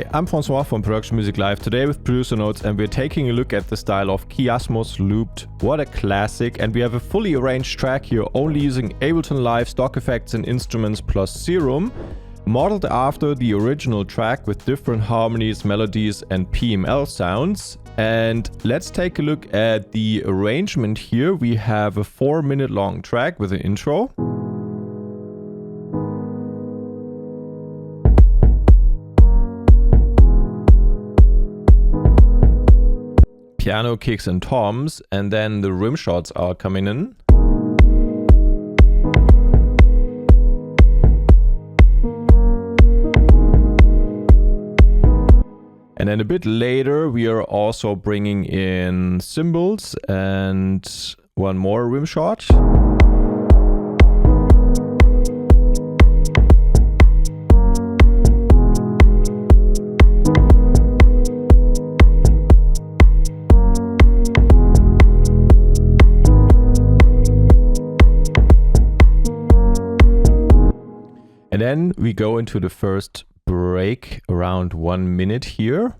Hi, I'm Francois from Production Music Live, today with Producer Notes, and we're taking a look at the style of Kiasmos Looped. What a classic, and we have a fully arranged track here only using Ableton Live stock effects and instruments plus Serum, modeled after the original track with different harmonies, melodies and PML sounds. And let's take a look at the arrangement here. We have a 4-minute long track with an intro. Piano, kicks and toms, and then the rimshots are coming in. And then a bit later we are also bringing in cymbals and one more rimshot. And then we go into the first break around 1 minute here.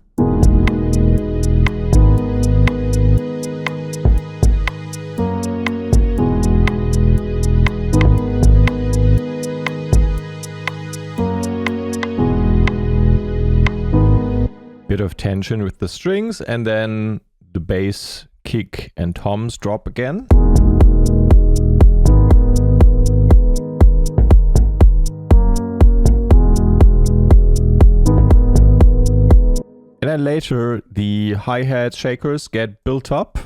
Bit of tension with the strings, and then the bass, kick and toms drop again. And then later, the hi-hat shakers get built up.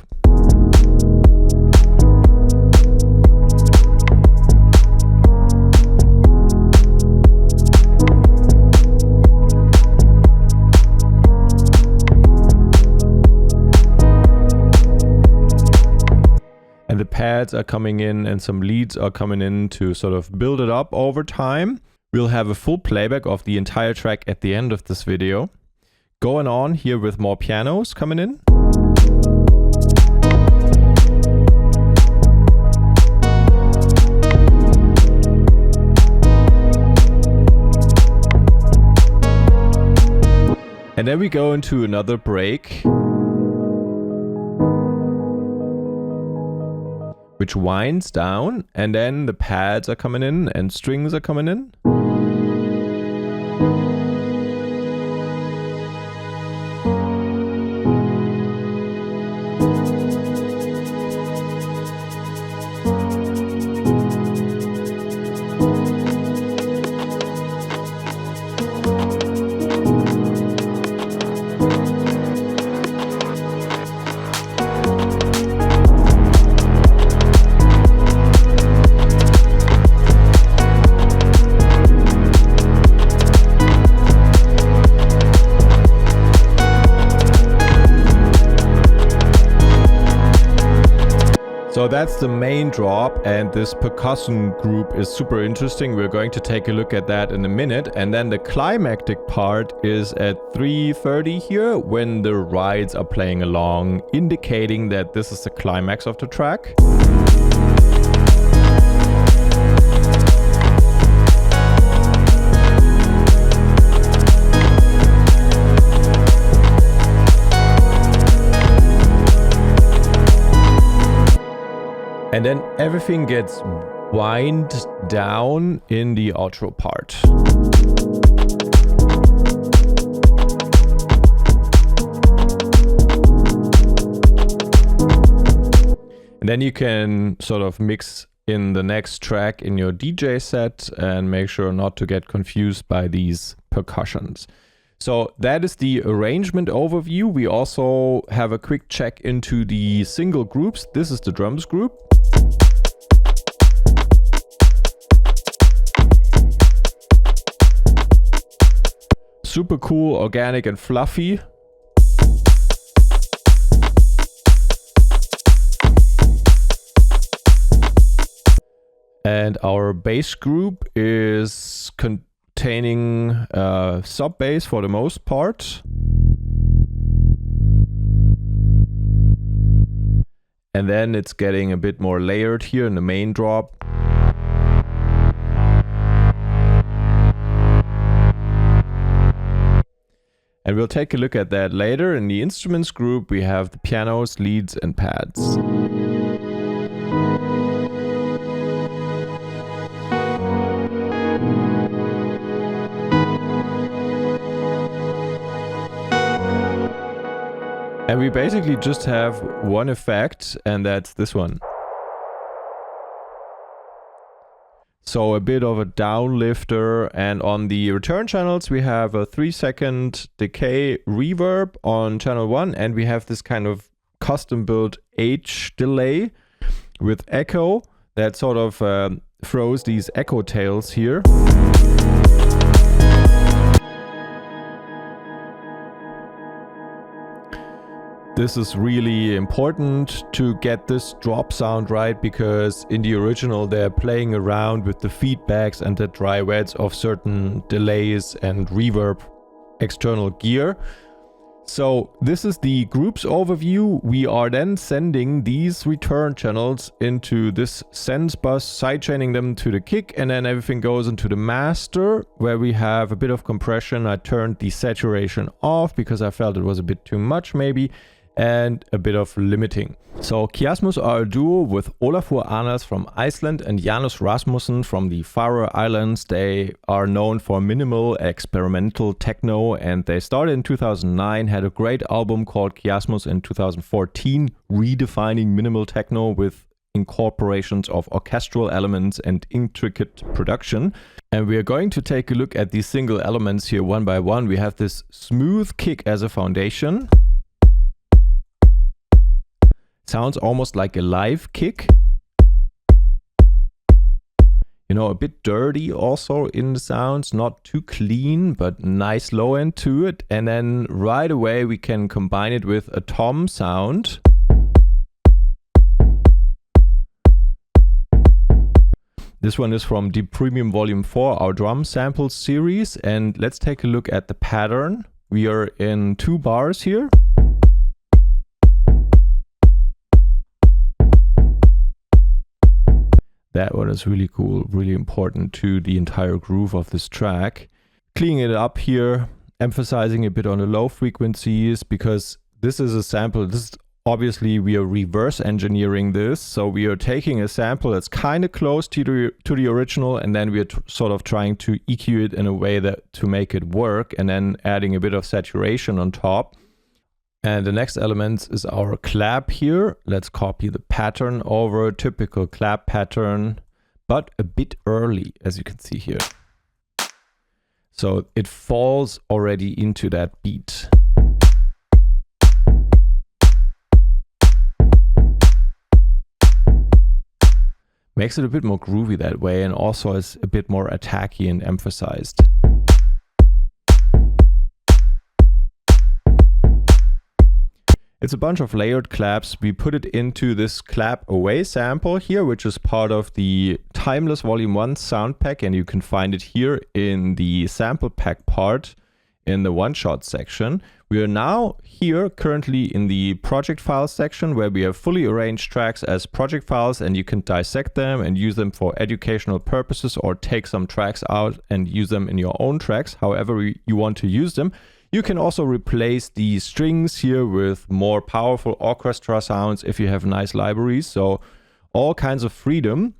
And the pads are coming in and some leads are coming in to sort of build it up over time. We'll have a full playback of the entire track at the end of this video. Going on here with more pianos coming in. And then we go into another break, which winds down, and then the pads are coming in and strings are coming in. So that's the main drop, and this percussion group is super interesting. We're going to take a look at that in a minute. And then the climactic part is at 3:30 here, when the rides are playing along, indicating that this is the climax of the track. And then everything gets wind down in the outro part. And then you can sort of mix in the next track in your DJ set and make sure not to get confused by these percussions. So that is the arrangement overview. We also have a quick check into the single groups. This is the drums group. Super cool, organic and fluffy. And our bass group is containing sub bass for the most part. And then it's getting a bit more layered here in the main drop. And we'll take a look at that later. In the instruments group, we have the pianos, leads, and pads. And we basically just have one effect, and that's this one. So a bit of a downlifter, and on the return channels we have a 3-second decay reverb on channel 1, and we have this kind of custom built H delay with echo that sort of throws these echo tails here. This is really important to get this drop sound right, because in the original they're playing around with the feedbacks and the dry wets of certain delays and reverb external gear. So this is the group's overview. We are then sending these return channels into this sense bus, sidechaining them to the kick, and then everything goes into the master, where we have a bit of compression. I turned the saturation off because I felt it was a bit too much maybe, and a bit of limiting. So Kiasmos are a duo with Olafur Arnalds from Iceland and Janus Rasmussen from the Faroe Islands. They are known for minimal experimental techno, and they started in 2009, had a great album called Kiasmos in 2014, redefining minimal techno with incorporations of orchestral elements and intricate production. And we are going to take a look at these single elements here one by one. We have this smooth kick as a foundation. Sounds almost like a live kick. You know, a bit dirty also in the sounds, not too clean, but nice low end to it. And then right away we can combine it with a tom sound. This one is from the Premium Volume 4, our drum sample series. And let's take a look at the pattern. We are in 2 bars here. That one is really cool, really important to the entire groove of this track. Cleaning it up here, emphasizing a bit on the low frequencies, because this is a sample. This is obviously, we are reverse engineering this. So we are taking a sample that's kind of close to the original, and then we are sort of trying to EQ it in a way that to make it work, and then adding a bit of saturation on top. And the next element is our clap here. Let's copy the pattern over, typical clap pattern, but a bit early, as you can see here. So it falls already into that beat. Makes it a bit more groovy that way, and also is a bit more attacky and emphasized. It's a bunch of layered claps. We put it into this clap away sample here, which is part of the Timeless Volume 1 sound pack, and you can find it here in the sample pack part in the one-shot section. We are now here currently in the project file section, where we have fully arranged tracks as project files, and you can dissect them and use them for educational purposes, or take some tracks out and use them in your own tracks, however you want to use them. You can also replace the strings here with more powerful orchestra sounds if you have nice libraries. So all kinds of freedom.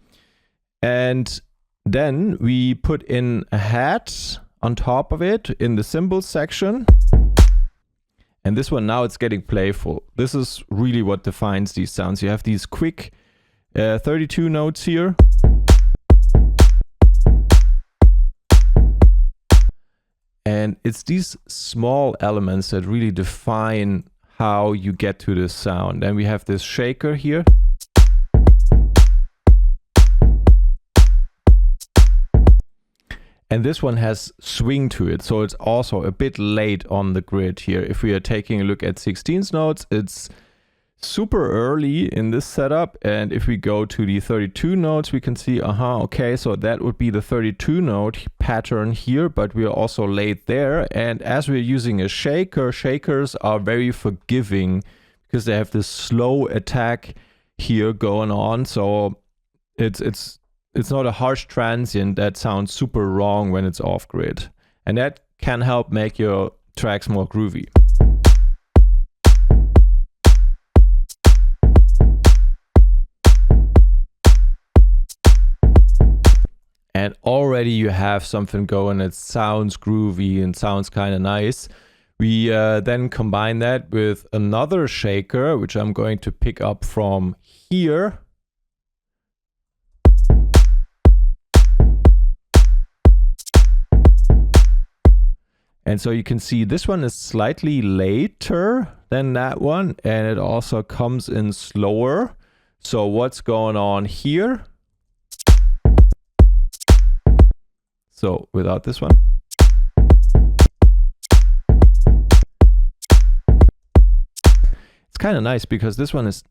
And then we put in a hat on top of it in the cymbals section. And this one, now it's getting playful. This is really what defines these sounds. You have these quick 32 notes here. And it's these small elements that really define how you get to this sound. And we have this shaker here. And this one has swing to it, so it's also a bit late on the grid here. If we are taking a look at 16th notes, it's super early in this setup. And if we go to the 32 notes, we can see, okay, so that would be the 32 note pattern here, but we are also late there. And as we're using a shaker, shakers are very forgiving because they have this slow attack here going on. So it's not a harsh transient that sounds super wrong when it's off grid. And that can help make your tracks more groovy. And already you have something going. It sounds groovy and sounds kind of nice. We then combine that with another shaker, which I'm going to pick up from here. And so you can see this one is slightly later than that one, and it also comes in slower. So what's going on here? So without this one. It's kind of nice because this one is,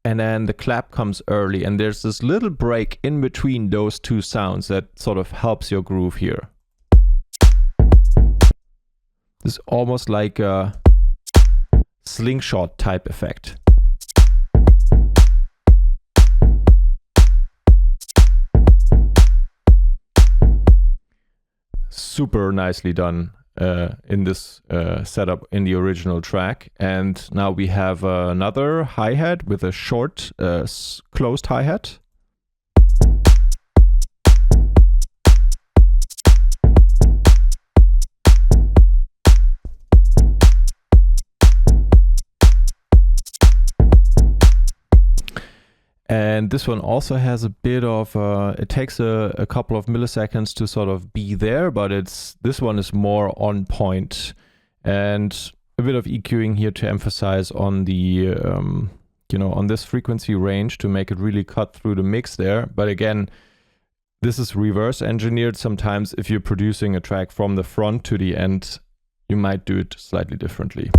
and then the clap comes early, and there's this little break in between those two sounds that sort of helps your groove here. This is almost like a slingshot type effect. Super nicely done in this setup in the original track. And now we have another hi-hat with a short closed hi-hat. And this one also has a bit of, it takes a couple of milliseconds to sort of be there, but this one is more on point. And a bit of EQing here to emphasize on the, you know, on this frequency range to make it really cut through the mix there. But again, this is reverse engineered. Sometimes if you're producing a track from the front to the end, you might do it slightly differently.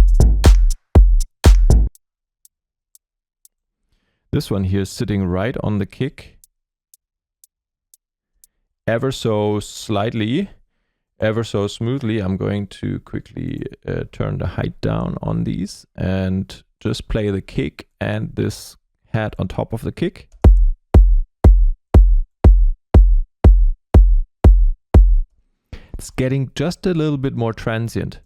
This one here is sitting right on the kick, ever so slightly, ever so smoothly. I'm going to quickly turn the height down on these and just play the kick and this hat on top of the kick. It's getting just a little bit more transient.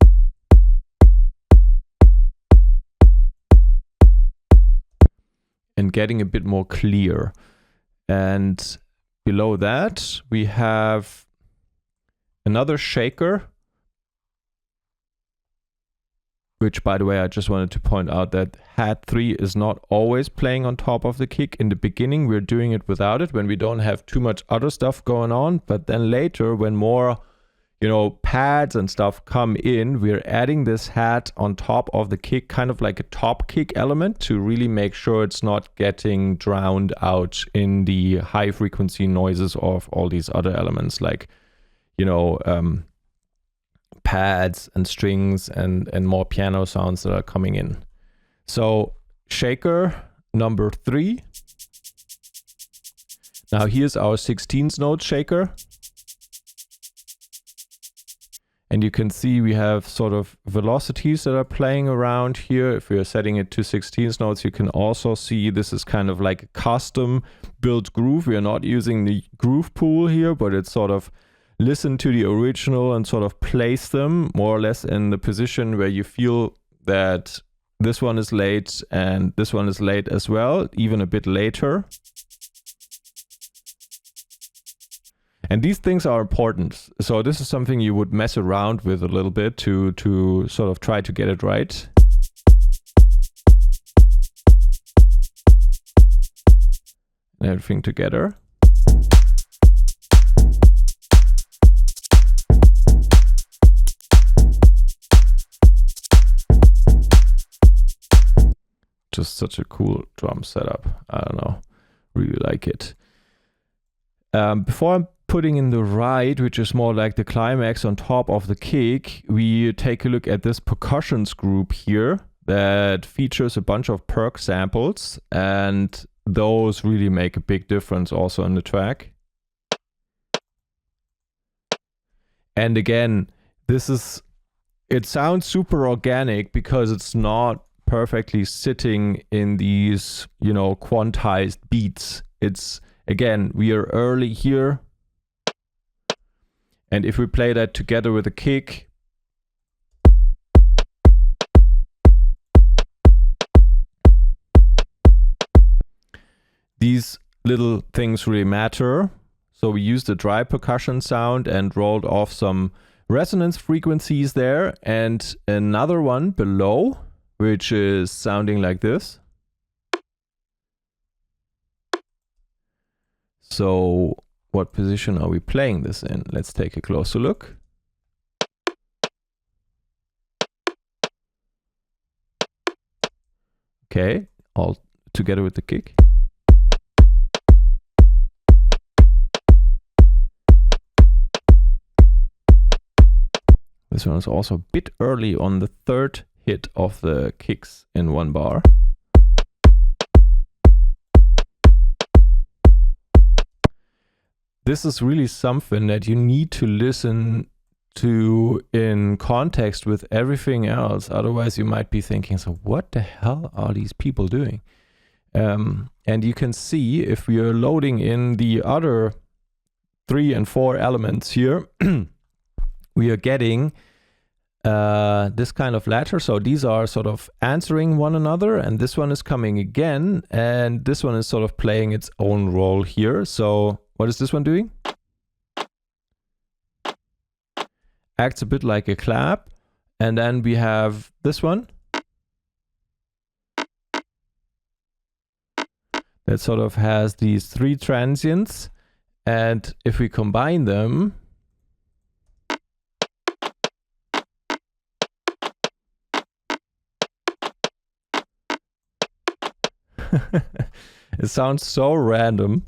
And getting a bit more clear. And below that, we have another shaker, which, by the way, I just wanted to point out that hat 3 is not always playing on top of the kick. In the beginning, we're doing it without it when we don't have too much other stuff going on. But then later, when more, you know, pads and stuff come in, we're adding this hat on top of the kick, kind of like a top kick element to really make sure it's not getting drowned out in the high frequency noises of all these other elements, like, you know, pads and strings and more piano sounds that are coming in. So shaker number 3. Now here's our 16th note shaker. And you can see we have sort of velocities that are playing around here. If we are setting it to 16th notes, you can also see this is kind of like a custom built groove. We are not using the groove pool here, but it's sort of listen to the original and sort of place them more or less in the position where you feel that this one is late and this one is late as well, even a bit later. And these things are important. So this is something you would mess around with a little bit to sort of try to get it right. And everything together. Just such a cool drum setup. I don't know, really like it. Before I'm putting in the ride, which is more like the climax on top of the kick, we take a look at this percussions group here that features a bunch of perc samples, and those really make a big difference also in the track. And again, it sounds super organic because it's not perfectly sitting in these, you know, quantized beats. It's, again, we are early here. And if we play that together with a kick, little things really matter. So we used a dry percussion sound and rolled off some resonance frequencies there, and another one below, which is sounding like this. So what position are we playing this in? Let's take a closer look. Okay, all together with the kick. This one is also a bit early on the third hit of the kicks in one bar. This is really something that you need to listen to in context with everything else. Otherwise you might be thinking, so what the hell are these people doing? And you can see if we are loading in the other 3 and 4 elements here, we are getting this kind of ladder. So these are sort of answering one another, and this one is coming again, and this one is sort of playing its own role here. So what is this one doing? Acts a bit like a clap. And then we have this one that sort of has these 3 transients, and if we combine them, it sounds so random.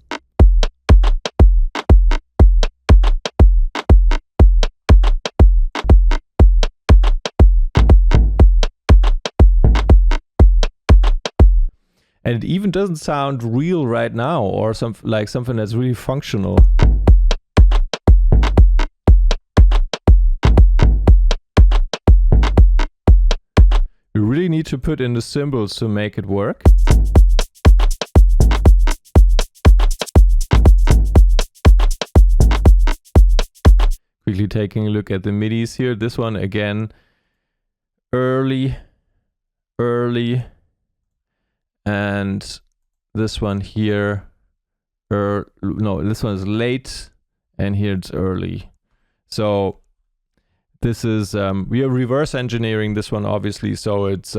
And it even doesn't sound real right now, or something that's really functional. We really need to put in the cymbals to make it work. Quickly taking a look at the MIDIs here. This one again, early, and this one here, no, this one is late, and here it's early. So this is, we are reverse engineering this one, obviously, so it's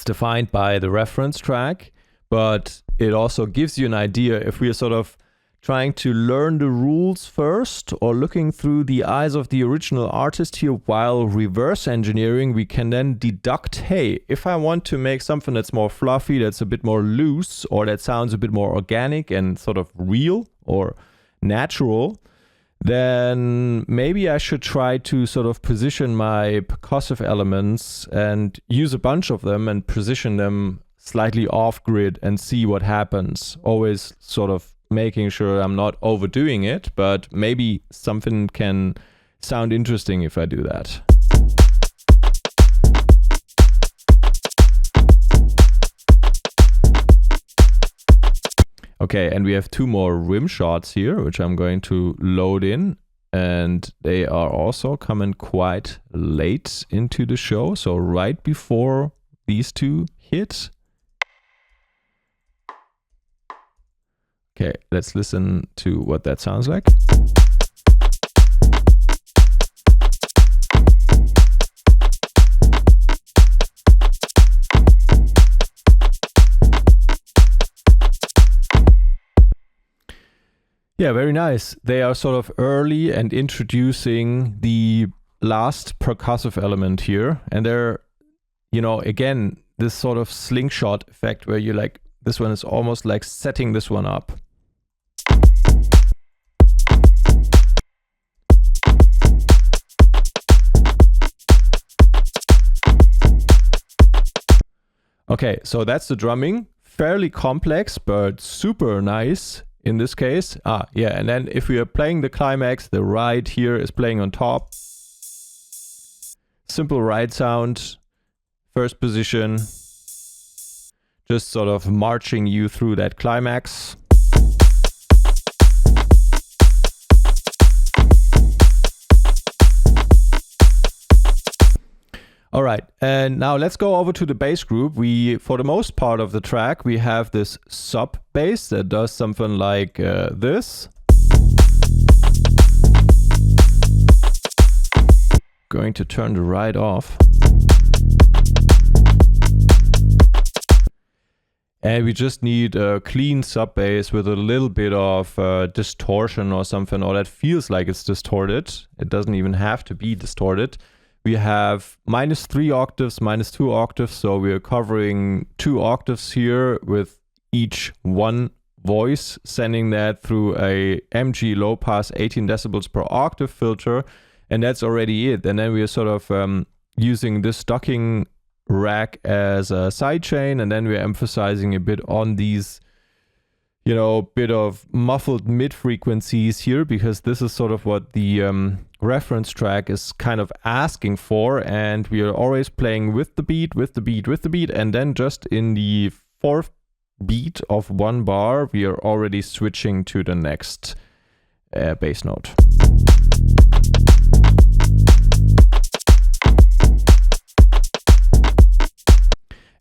defined by the reference track, but it also gives you an idea if we are sort of trying to learn the rules first, or looking through the eyes of the original artist here while reverse engineering, we can then deduct, hey, if I want to make something that's more fluffy, that's a bit more loose, or that sounds a bit more organic and sort of real or natural, then maybe I should try to sort of position my percussive elements and use a bunch of them and position them slightly off grid and see what happens. Always sort of making sure I'm not overdoing it, but maybe something can sound interesting if I do that. Okay, and we have 2 more Rimshots here, which I'm going to load in, and they are also coming quite late into the show, so right before these 2 hit. Okay, let's listen to what that sounds like. Yeah, very nice. They are sort of early and introducing the last percussive element here. And they're, you know, again, this sort of slingshot effect where you like, this one is almost like setting this one up. Okay, so that's the drumming. Fairly complex, but super nice in this case. Yeah, and then if we are playing the climax, the ride here is playing on top. Simple ride sound, first position. Just sort of marching you through that climax. All right, and now let's go over to the bass group. For the most part of the track, we have this sub bass that does something like this. Going to turn the ride off. And we just need a clean sub bass with a little bit of distortion or something, or that feels like it's distorted. It doesn't even have to be distorted. We have -3 octaves, -2 octaves, so we are covering 2 octaves here with each one voice, sending that through a MG low pass 18 decibels per octave filter, and that's already it. And then we are sort of using this stocking rack as a sidechain, and then we're emphasizing a bit on these, you know, bit of muffled mid frequencies here, because this is sort of what the reference track is kind of asking for, and we are always playing with the beat, with the beat, with the beat, and then just in the 4th beat of 1 bar, we are already switching to the next bass note.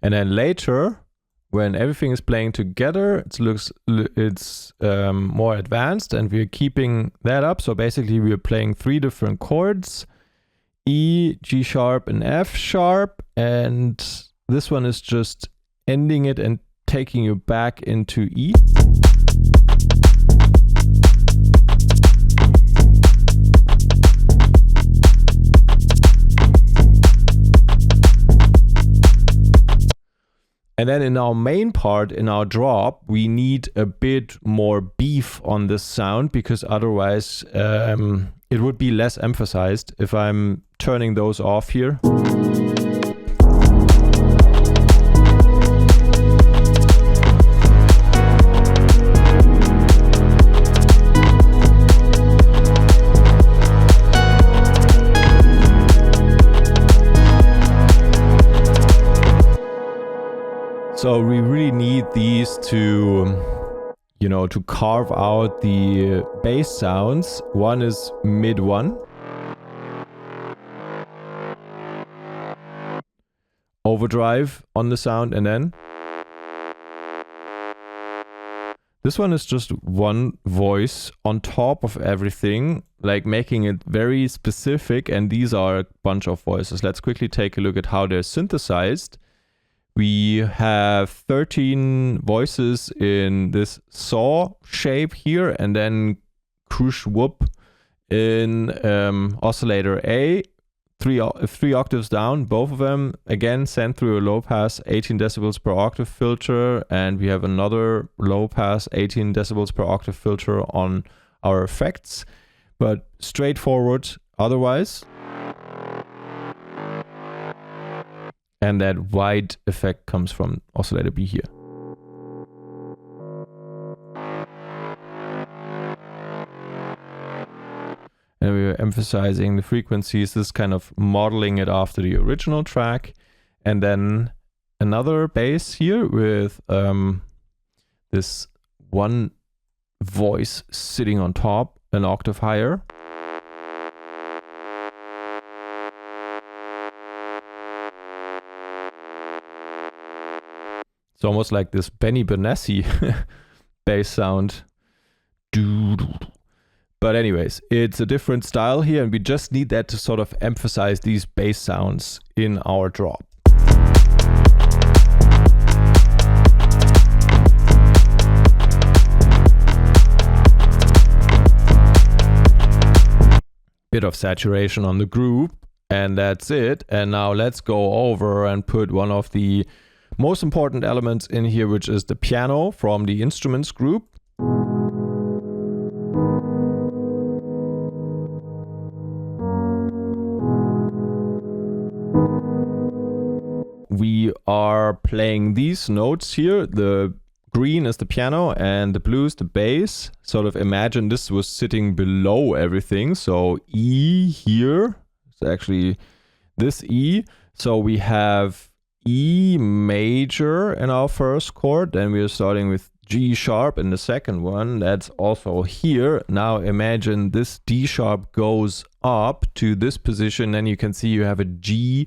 And then later, when everything is playing together, it's more advanced, and we're keeping that up. So basically we're playing 3 different chords, E, G sharp, and F sharp. And this one is just ending it and taking you back into E. And then in our main part, in our drop, we need a bit more beef on this sound, because otherwise it would be less emphasized. If I'm turning those off here. So we really need these to, you know, to carve out the bass sounds. One is mid 1. Overdrive on the sound, and then this one is just one voice on top of everything, like making it very specific, and these are a bunch of voices. Let's quickly take a look at how they're synthesized. We have 13 voices in this saw shape here, and then crush whoop in oscillator A, 3 octaves down, both of them again sent through a low pass 18 decibels per octave filter, and we have another low pass 18 decibels per octave filter on our effects, but straightforward otherwise. And that wide effect comes from oscillator B here. And we are emphasizing the frequencies, this kind of modeling it after the original track. And then another bass here with this one voice sitting on top, an octave higher. It's almost like this Benny Benassi bass sound. But anyways, it's a different style here, and we just need that to sort of emphasize these bass sounds in our drop. Bit of saturation on the group, and that's it. And now let's go over and put one of the most important elements in here, which is the piano from the instruments group. We are playing these notes here. The green is the piano and the blue is the bass. Sort of imagine this was sitting below everything. So E here is actually this E. So we have E major in our first chord, then we are starting with G sharp in the second one, that's also here. Now imagine this D sharp goes up to this position, then you can see you have a G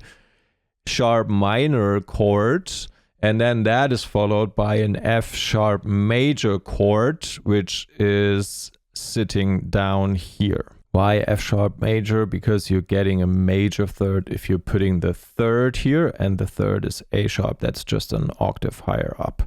sharp minor chord, and then that is followed by an F sharp major chord, which is sitting down here. Why F sharp major? Because you're getting a major third if you're putting the third here, and the third is A sharp. That's just an octave higher up.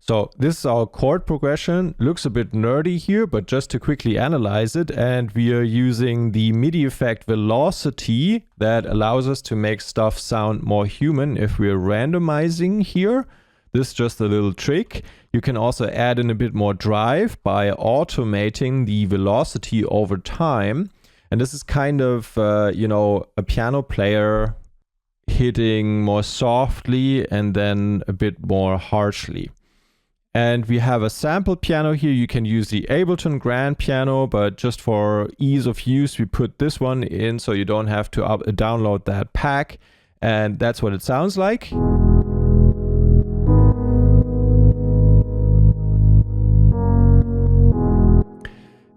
So this is our chord progression. Looks a bit nerdy here, but just to quickly analyze it, and we are using the MIDI effect velocity that allows us to make stuff sound more human if we're randomizing here. This is just a little trick. You can also add in a bit more drive by automating the velocity over time. And this is kind of, you know, a piano player hitting more softly and then a bit more harshly. And we have a sample piano here. You can use the Ableton Grand Piano, but just for ease of use, we put this one in so you don't have to download that pack. And that's what it sounds like.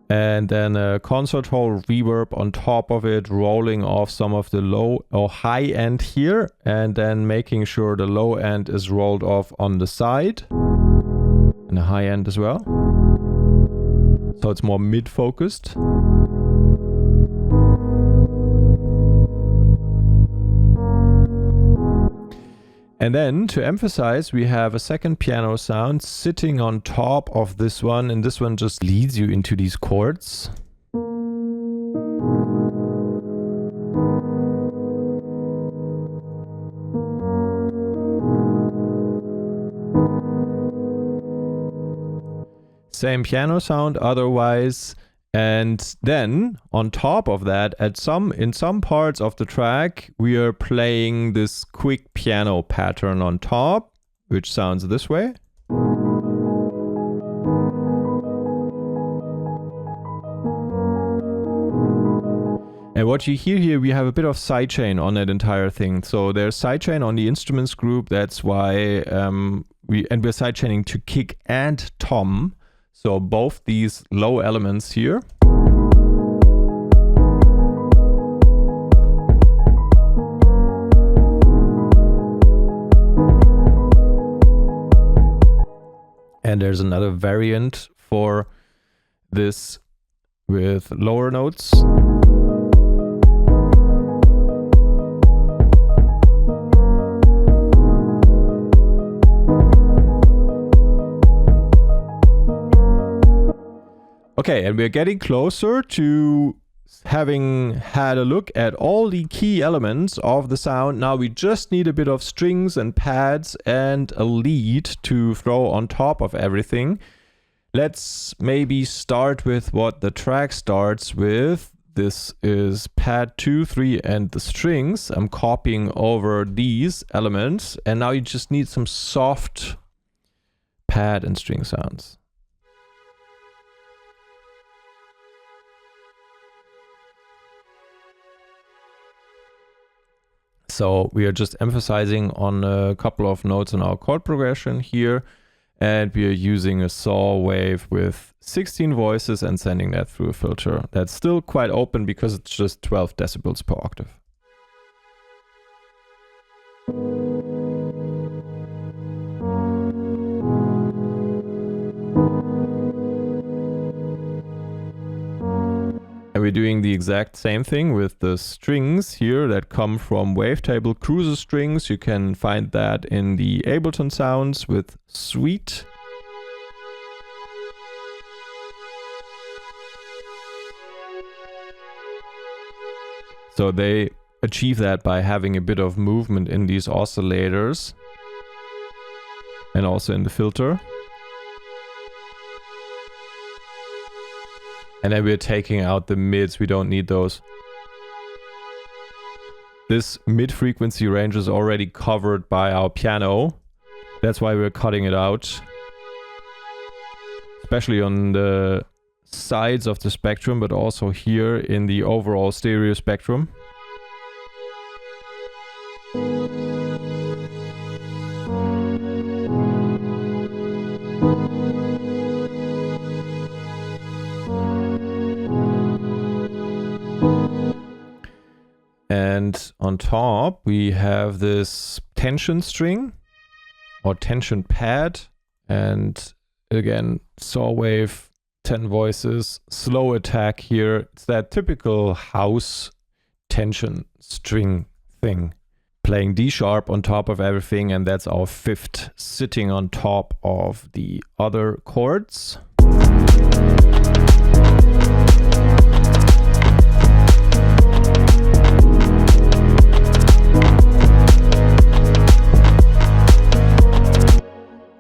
And then a concert hall reverb on top of it, rolling off some of the low or high end here, and then making sure the low end is rolled off on the side. And the high end as well. So it's more mid-focused. And then to emphasize, we have a second piano sound sitting on top of this one, and this one just leads you into these chords. Same piano sound otherwise, and then on top of that, in some parts of the track, we are playing this quick piano pattern on top, which sounds this way. And what you hear here, we have a bit of sidechain on that entire thing. So there's sidechain on the instruments group. That's why we're sidechaining to kick and tom. So both these low elements here. And there's another variant for this with lower notes. Okay, and we're getting closer to having had a look at all the key elements of the sound. Now we just need a bit of strings and pads and a lead to throw on top of everything. Let's maybe start with what the track starts with. This is pad 2, 3, and the strings. I'm copying over these elements, and now you just need some soft pad and string sounds. So we are just emphasizing on a couple of notes in our chord progression here, and we are using a saw wave with 16 voices and sending that through a filter. That's still quite open because it's just 12 decibels per octave. And we're doing the exact same thing with the strings here that come from Wavetable Cruiser strings. You can find that in the Ableton sounds with Suite. So they achieve that by having a bit of movement in these oscillators and also in the filter. And then we're taking out the mids, we don't need those. This mid frequency range is already covered by our piano. That's why we're cutting it out. Especially on the sides of the spectrum, but also here in the overall stereo spectrum. And on on top, we have this tension string or tension pad. And again, saw wave, 10 voices, slow attack here. It's that typical house tension string thing. Playing D sharp on top of everything, and that's our fifth sitting on top of the other chords.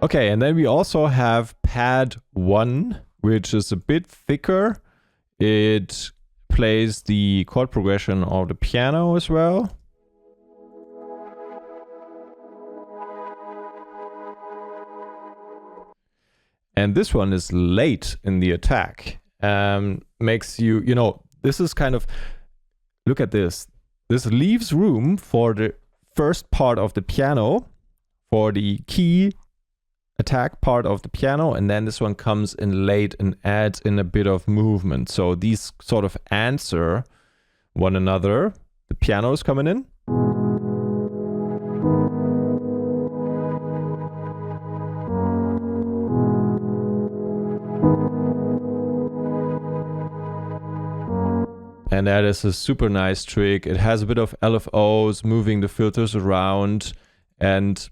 Okay, and then we also have pad 1, which is a bit thicker. It plays the chord progression of the piano as well. And this one is late in the attack. Makes you, you know, this is kind of, look at this. This leaves room for the first part of the piano, for the key attack part of the piano, and then this one comes in late and adds in a bit of movement. So these sort of answer one another. The piano is coming in. And that is a super nice trick. It has a bit of LFOs, moving the filters around. And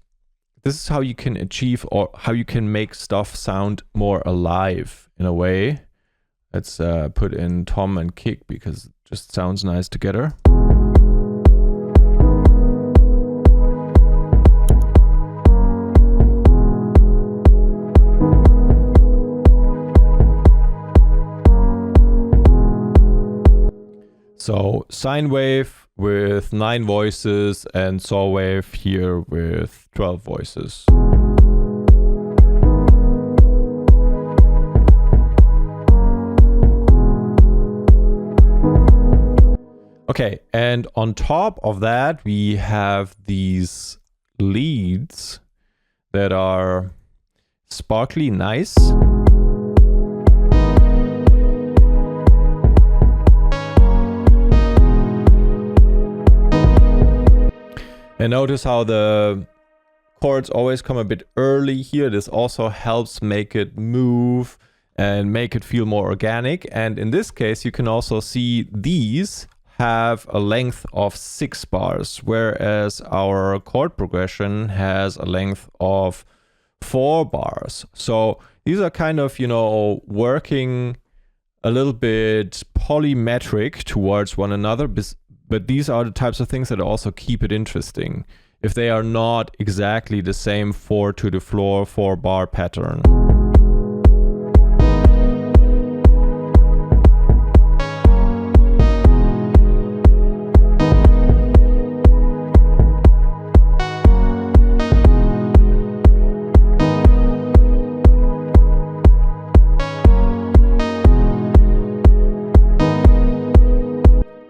this is how you can achieve, or how you can make stuff sound more alive in a way. Let's put in tom and kick because it just sounds nice together. So sine wave with 9 voices and saw wave here with 12 voices. Okay, and on top of that we have these leads that are sparkly nice. And notice how the chords always come a bit early here. This also helps make it move and make it feel more organic. And in this case, you can also see these have a length of 6 bars, whereas our chord progression has a length of 4 bars. So these are kind of, you know, working a little bit polymetric towards one another. But these are the types of things that also keep it interesting, if they are not exactly the same 4 to the floor 4 bar pattern.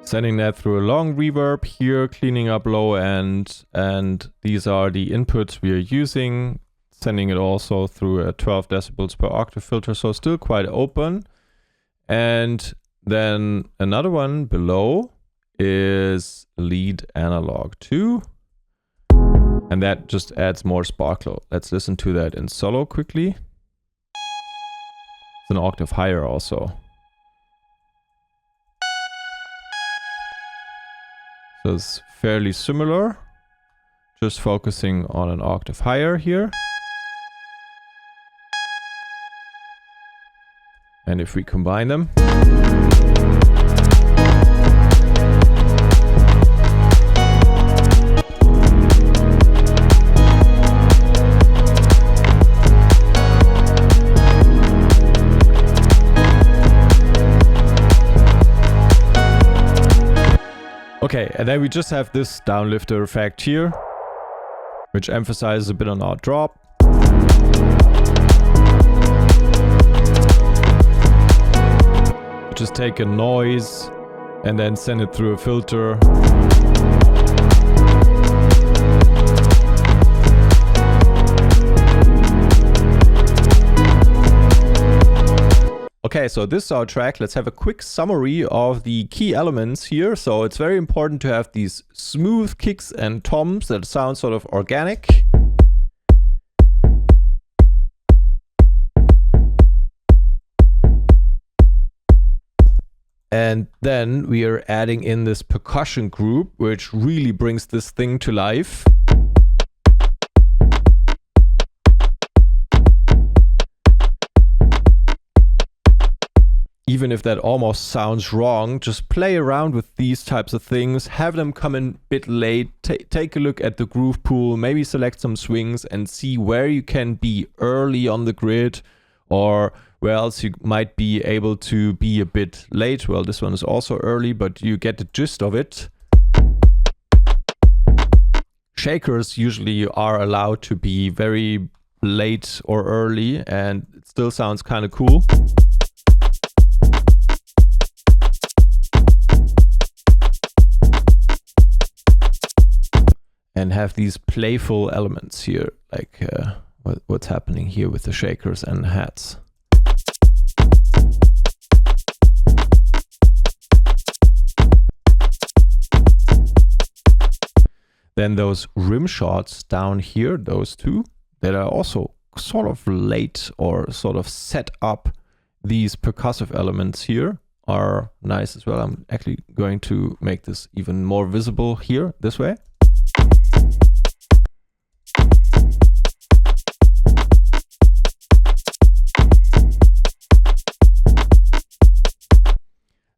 Sending that through a long reverb here, cleaning up low end, and these are the inputs we are using. Sending it also through a 12 decibels per octave filter, so still quite open. And then another one below is lead analog 2, and that just adds more sparkle. Let's listen to that in solo quickly. It's an octave higher also. So it's fairly similar, just focusing on an octave higher here. And if we combine them, okay, and then we just have this downlifter effect here, which emphasizes a bit on our drop. Just take a noise and then send it through a filter. Okay, so this is our track. Let's have a quick summary of the key elements here. So it's very important to have these smooth kicks and toms that sound sort of organic. And then we are adding in this percussion group, which really brings this thing to life. Even if that almost sounds wrong, just play around with these types of things, have them come in a bit late, take a look at the groove pool, maybe select some swings and see where you can be early on the grid or where else you might be able to be a bit late. Well, this one is also early, but you get the gist of it. Shakers usually are allowed to be very late or early and it still sounds kind of cool. And have these playful elements here, like what's happening here with the shakers and hats. Then those Rimshots down here, those two, that are also sort of late or sort of set up these percussive elements here are nice as well. I'm actually going to make this even more visible here, this way.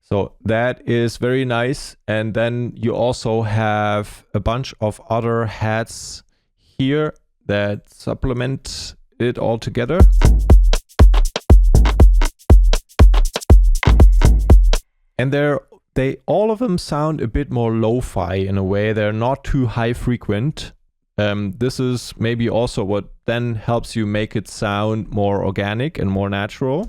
So that is very nice. And then you also have a bunch of other hats here that supplement it all together. And all of them sound a bit more lo-fi in a way. They're not too high frequent. This is maybe also what then helps you make it sound more organic and more natural.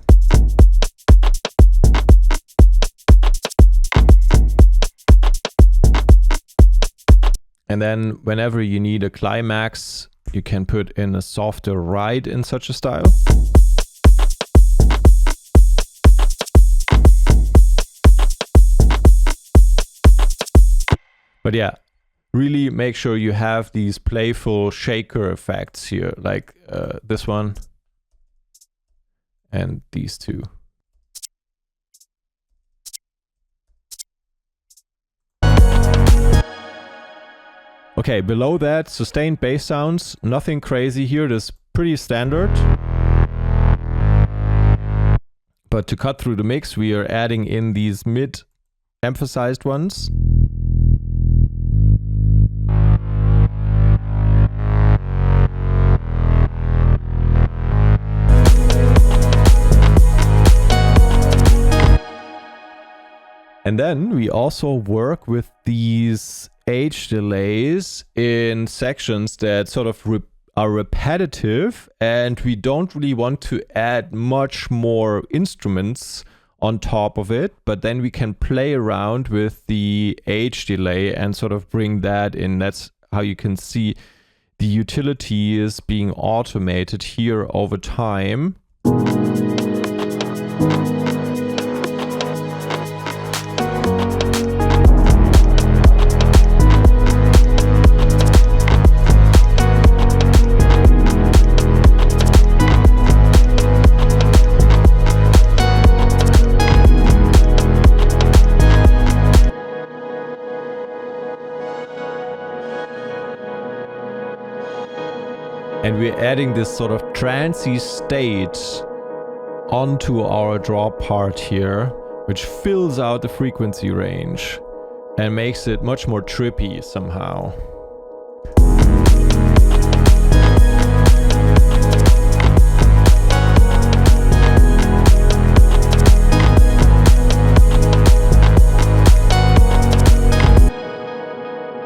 And then whenever you need a climax, you can put in a softer ride in such a style. But yeah, really make sure you have these playful shaker effects here, like this one and these two. Okay, below that, sustained bass sounds, nothing crazy here, this is pretty standard. But to cut through the mix, we are adding in these mid-emphasized ones. And then we also work with these age delays in sections that sort of are repetitive, and we don't really want to add much more instruments on top of it, but then we can play around with the age delay and sort of bring that in. That's how you can see the utility is being automated here over time. And we're adding this sort of trancey state onto our drop part here, which fills out the frequency range and makes it much more trippy somehow.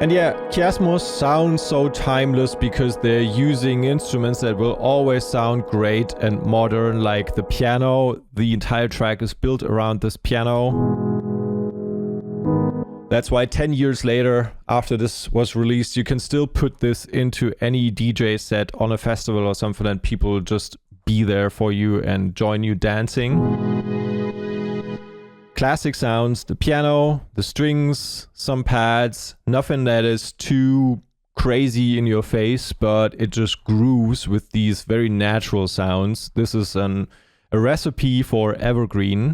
And yeah, Kiasmos sounds so timeless because they're using instruments that will always sound great and modern, like the piano. The entire track is built around this piano. That's why 10 years later, after this was released, you can still put this into any DJ set on a festival or something and people will just be there for you and join you dancing. classic sounds, the piano, the strings, some pads, nothing that is too crazy in your face, but it just grooves with these very natural sounds. This is a recipe for evergreen.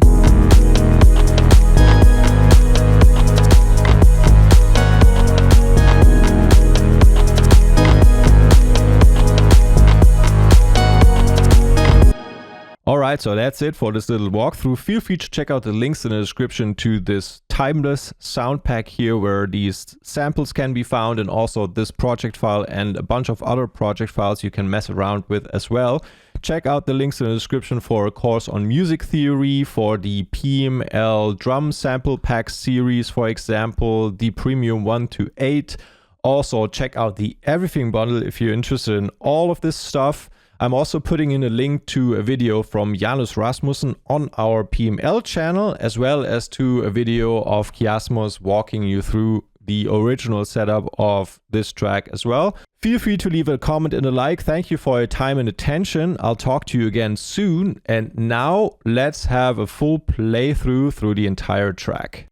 Alright, so that's it for this little walkthrough. Feel free to check out the links in the description to this timeless sound pack here where these samples can be found, and also this project file and a bunch of other project files you can mess around with as well. Check out the links in the description for a course on music theory, for the PML drum sample pack series, for example, the premium 1 to 8. Also check out the everything bundle if you're interested in all of this stuff. I'm also putting in a link to a video from Janus Rasmussen on our PML channel, as well as to a video of Kiasmos walking you through the original setup of this track as well. Feel free to leave a comment and a like. Thank you for your time and attention. I'll talk to you again soon. And now let's have a full playthrough through the entire track.